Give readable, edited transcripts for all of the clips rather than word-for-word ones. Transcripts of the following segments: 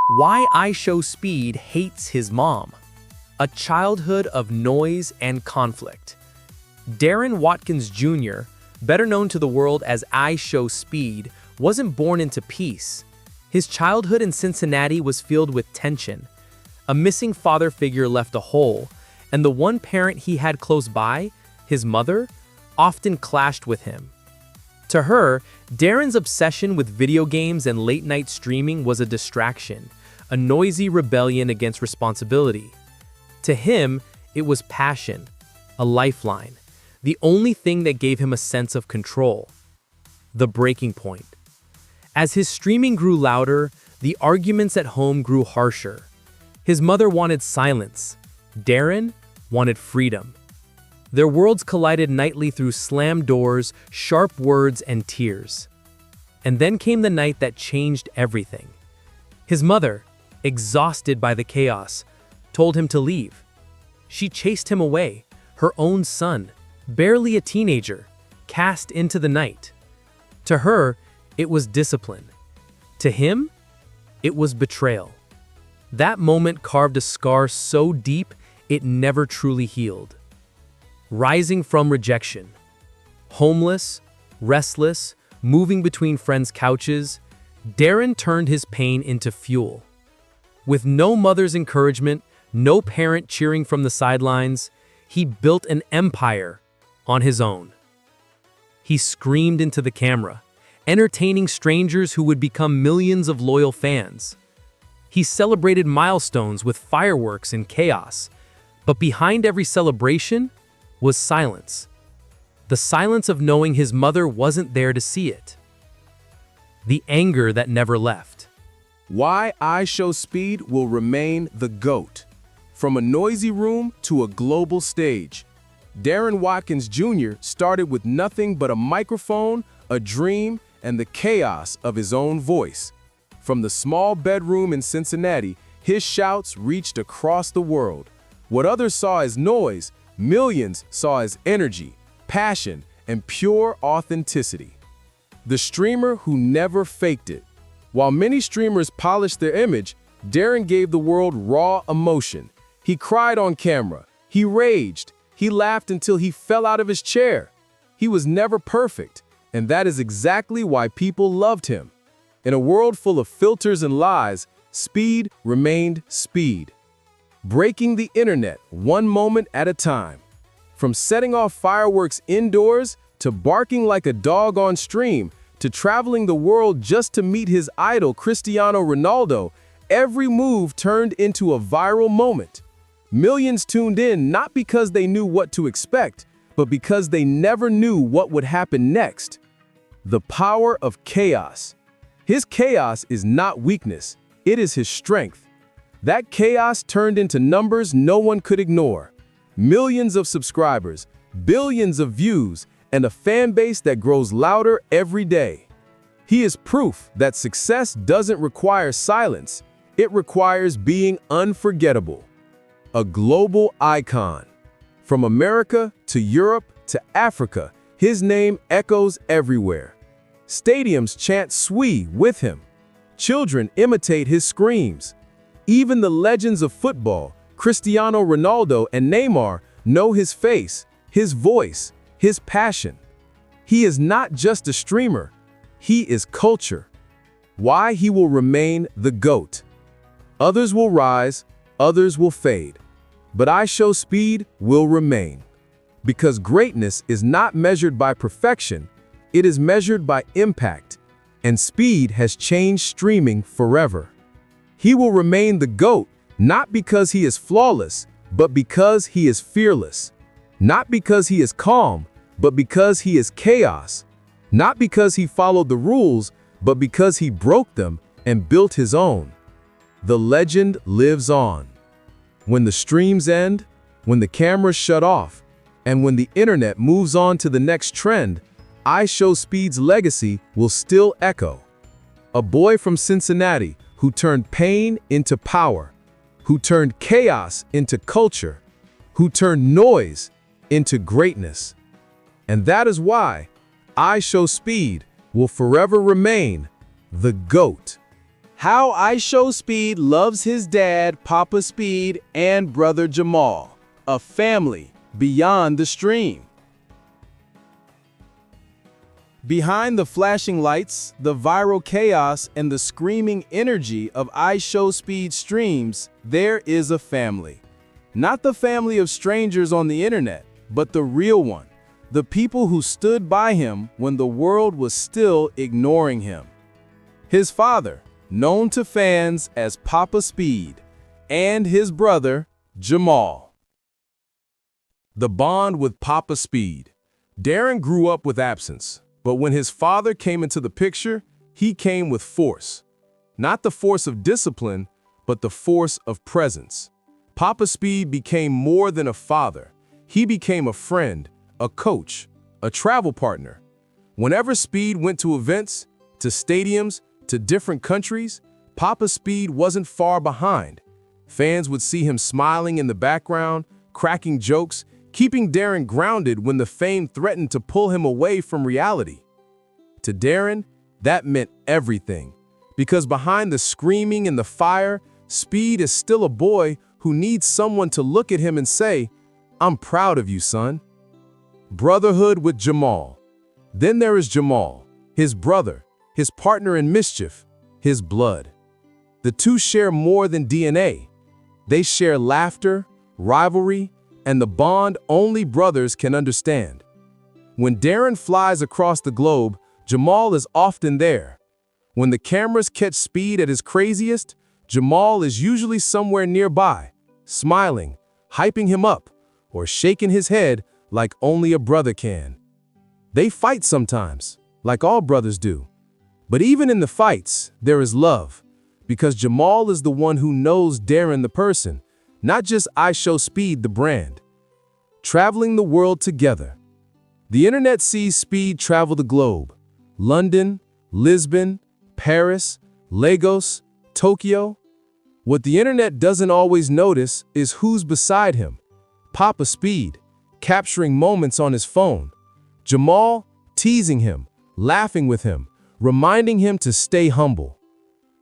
Why IShowSpeed hates his mom. A childhood of noise and conflict. Darren Watkins Jr., better known to the world as IShowSpeed, wasn't born into peace. His childhood in Cincinnati was filled with tension. A missing father figure left a hole, and the one parent he had close by, his mother, often clashed with him. To her, Darren's obsession with video games and late-night streaming was a distraction, a noisy rebellion against responsibility. To him, it was passion, a lifeline, the only thing that gave him a sense of control. The breaking point. As his streaming grew louder, the arguments at home grew harsher. His mother wanted silence. Darren wanted freedom. Their worlds collided nightly through slammed doors, sharp words, and tears. And then came the night that changed everything. His mother, exhausted by the chaos, told him to leave. She chased him away, her own son, barely a teenager, cast into the night. To her, it was discipline. To him, it was betrayal. That moment carved a scar so deep it never truly healed. Rising from rejection. Homeless, restless, moving between friends' couches, Darren turned his pain into fuel. With no mother's encouragement, no parent cheering from the sidelines, he built an empire on his own. He screamed into the camera, entertaining strangers who would become millions of loyal fans. He celebrated milestones with fireworks and chaos, but behind every celebration was silence. The silence of knowing his mother wasn't there to see it. The anger that never left. Why IShowSpeed will remain the GOAT. From a noisy room to a global stage, Darren Watkins Jr. started with nothing but a microphone, a dream, and the chaos of his own voice. From the small bedroom in Cincinnati, his shouts reached across the world. What others saw as noise, millions saw as energy, passion, and pure authenticity. The streamer who never faked it. While many streamers polished their image, Darren gave the world raw emotion. He cried on camera, he raged, he laughed until he fell out of his chair. He was never perfect, and that is exactly why people loved him. In a world full of filters and lies, Speed remained Speed. Breaking the internet one moment at a time. From setting off fireworks indoors, to barking like a dog on stream, to traveling the world just to meet his idol Cristiano Ronaldo, every move turned into a viral moment. Millions tuned in not because they knew what to expect, but because they never knew what would happen next. The power of chaos. His chaos is not weakness, it is his strength. That chaos turned into numbers no one could ignore. Millions of subscribers, billions of views, and a fan base that grows louder every day. He is proof that success doesn't require silence, it requires being unforgettable. A global icon. From America to Europe to Africa, his name echoes everywhere. Stadiums chant "Sui" with him. Children imitate his screams. Even the legends of football, Cristiano Ronaldo and Neymar, know his face, his voice, his passion. He is not just a streamer, he is culture. Why he will remain the GOAT. Others will rise, others will fade. But IShowSpeed will remain. Because greatness is not measured by perfection, it is measured by impact. And Speed has changed streaming forever. He will remain the GOAT, not because he is flawless, but because he is fearless. Not because he is calm, but because he is chaos. Not because he followed the rules, but because he broke them and built his own. The legend lives on. When the streams end, when the cameras shut off, and when the internet moves on to the next trend, IShowSpeed's legacy will still echo. A boy from Cincinnati who turned pain into power, who turned chaos into culture, who turned noise into greatness. And that is why IShowSpeed will forever remain the GOAT. How IShowSpeed loves his dad, Papa Speed, and brother Jamal. A family beyond the stream. Behind the flashing lights, the viral chaos, and the screaming energy of IShowSpeed streams, there is a family. Not the family of strangers on the internet, but the real one. The people who stood by him when the world was still ignoring him. His father, known to fans as Papa Speed, and his brother, Jamal. The bond with Papa Speed. Darren grew up with absence, but when his father came into the picture, he came with force. Not the force of discipline, but the force of presence. Papa Speed became more than a father. He became a friend, a coach, a travel partner. Whenever Speed went to events, to stadiums, to different countries, Papa Speed wasn't far behind. Fans would see him smiling in the background, cracking jokes, keeping Darren grounded when the fame threatened to pull him away from reality. To Darren, that meant everything, because behind the screaming and the fire, Speed is still a boy who needs someone to look at him and say, "I'm proud of you, son." Brotherhood with Jamal. Then there is Jamal, his brother, his partner in mischief, his blood. The two share more than DNA. They share laughter, rivalry, and the bond only brothers can understand. When Darren flies across the globe, Jamal is often there. When the cameras catch Speed at his craziest, Jamal is usually somewhere nearby, smiling, hyping him up, or shaking his head like only a brother can. They fight sometimes, like all brothers do. But even in the fights, there is love, because Jamal is the one who knows Darren the person, not just IShowSpeed the brand. Traveling the world together. The internet sees Speed travel the globe. London, Lisbon, Paris, Lagos, Tokyo. What the internet doesn't always notice is who's beside him. Papa Speed, capturing moments on his phone. Jamal, teasing him, laughing with him, reminding him to stay humble.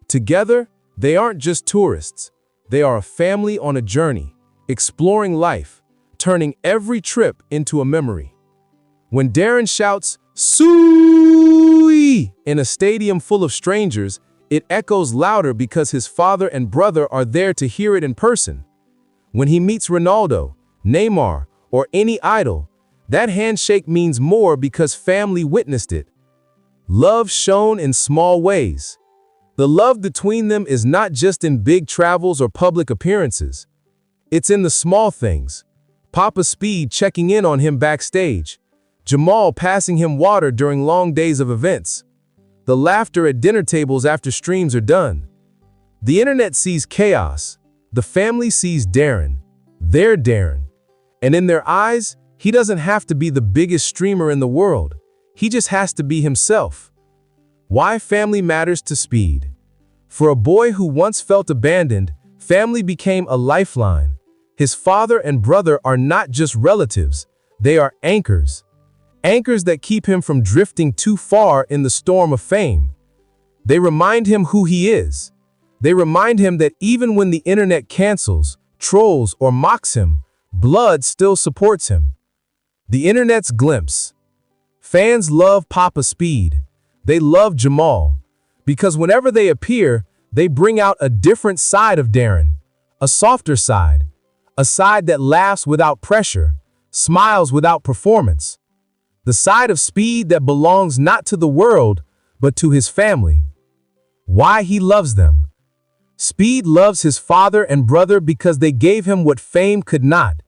Together, they aren't just tourists. They are a family on a journey, exploring life, turning every trip into a memory. When Darren shouts, "Suey!" in a stadium full of strangers, it echoes louder because his father and brother are there to hear it in person. When he meets Ronaldo, Neymar, or any idol, that handshake means more because family witnessed it. Love shown in small ways. The love between them is not just in big travels or public appearances. It's in the small things. Papa Speed checking in on him backstage. Jamal passing him water during long days of events. The laughter at dinner tables after streams are done. The internet sees chaos. The family sees Darren. Their Darren. And in their eyes, he doesn't have to be the biggest streamer in the world. He just has to be himself. Why family matters to Speed. For a boy who once felt abandoned, family became a lifeline. His father and brother are not just relatives, they are anchors. Anchors that keep him from drifting too far in the storm of fame. They remind him who he is. They remind him that even when the internet cancels, trolls, or mocks him, blood still supports him. The internet's glimpse. Fans love Papa Speed. They love Jamal. Because whenever they appear, they bring out a different side of Darren. A softer side. A side that laughs without pressure, smiles without performance. The side of Speed that belongs not to the world, but to his family. Why he loves them. Speed loves his father and brother because they gave him what fame could not,